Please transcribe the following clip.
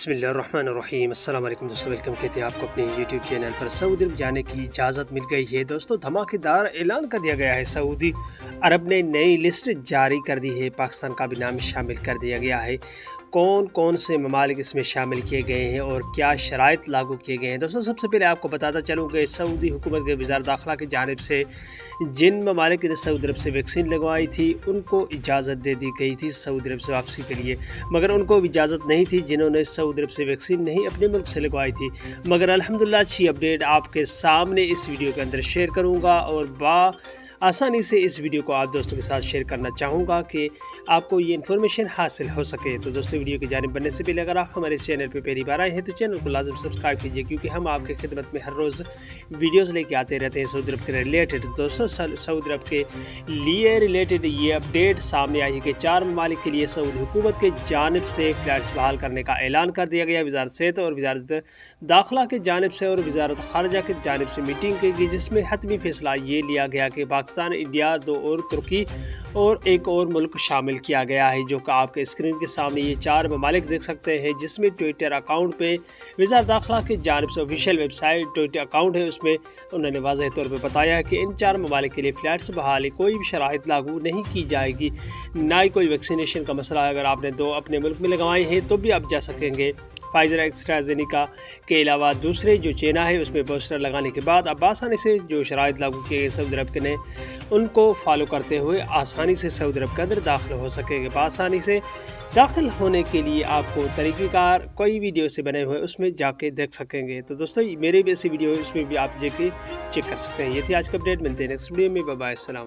बिस्मिल्लाहिर्रहमानिर्रहीम। अस्सलाम वालेकुम दोस्तों, वेलकम कहते हैं आपको अपने यूट्यूब चैनल पर। सऊदी अरब जाने की इजाज़त मिल गई है दोस्तों। धमाकेदार ऐलान कर दिया गया है। सऊदी अरब ने नई लिस्ट जारी कर दी है। पाकिस्तान का भी नाम शामिल कर दिया गया है। कौन कौन से ममालिक इसमें शामिल किए गए हैं और क्या शराइत लागू किए गए हैं दोस्तों। सबसे पहले आपको बताता चलूँ कि सऊदी हुकूमत के वज़ारत दाखिला की जानिब से जिन ममालिक ने सऊदी अरब से वैक्सीन लगवाई थी उनको इजाज़त दे दी गई थी सऊदी अरब से वापसी के लिए, मगर उनको इजाज़त नहीं थी जिन्होंने सऊदी अरब से वैक्सीन नहीं अपने मुल्क से लगवाई थी। मगर अल्हम्दुलिल्लाह अच्छी अपडेट आपके सामने इस वीडियो के अंदर शेयर करूँगा और आसानी से इस वीडियो को आप दोस्तों के साथ शेयर करना चाहूँगा कि आपको ये इन्फॉर्मेशन हासिल हो सके। तो दोस्तों, वीडियो की जानिब बनने से पहले अगर आप हमारे चैनल पर पहली बार आए हैं तो चैनल को लाजम सब्सक्राइब कीजिए, क्योंकि हम आपके खिदमत में हर रोज़ वीडियोस लेके आते रहते हैं सऊदी अरब के रिलेटेड। दोस्तों, सऊदी अरब के लिए रिलेटेड ये अपडेट सामने आई है कि 4 ममालिक के लिए सऊदी हुकूमत के जानिब से फ़्लाइट्स बहाल करने का ऐलान कर दिया गया। वज़ारत सेहत और वज़ारत दाखिला की जानिब से और वज़ारत ख़ारजा की जानिब से मीटिंग की गई, जिसमें हतमी फ़ैसला ये लिया गया कि पाकिस्तान, इंडिया, 2 और तुर्की और एक और मुल्क शामिल किया गया है, जो कि आपके स्क्रीन के सामने ये 4 ममालिक देख सकते हैं। जिसमें ट्विटर अकाउंट पे वज़ारत दाखिला की जानिब से ऑफिशियल वेबसाइट ट्विटर अकाउंट है, उसमें उन्होंने वाज़ेह तौर पे बताया है कि इन 4 ममालिक के लिए फ़्लाइट्स बहाली कोई भी शराइत लागू नहीं की जाएगी, ना ही कोई वैक्सीनेशन का मसला है। अगर आपने 2 अपने मुल्क में लगवाए हैं तो भी आप जा सकेंगे। फाइज़र, एस्ट्राज़ेनेका के अलावा दूसरे जो चीना है उसमें बूस्टर लगाने के बाद अब आसानी से जो शराइत लागू किए गए सऊदी अरब के ने उनको फॉलो करते हुए आसानी से सऊदी अरब के अंदर दाखिल हो सकेंगे। आसानी से दाखिल होने के लिए आपको तरीक़ेकार कोई वीडियो से बने हुए उसमें जाके देख सकेंगे। तो दोस्तों, मेरे भी ऐसी वीडियो है उसमें भी आप जाके चेक कर सकते हैं। ये थी आज का अपडेट। मिलते हैं नेक्स्ट वीडियो में। बाय बाय, अस्सलाम।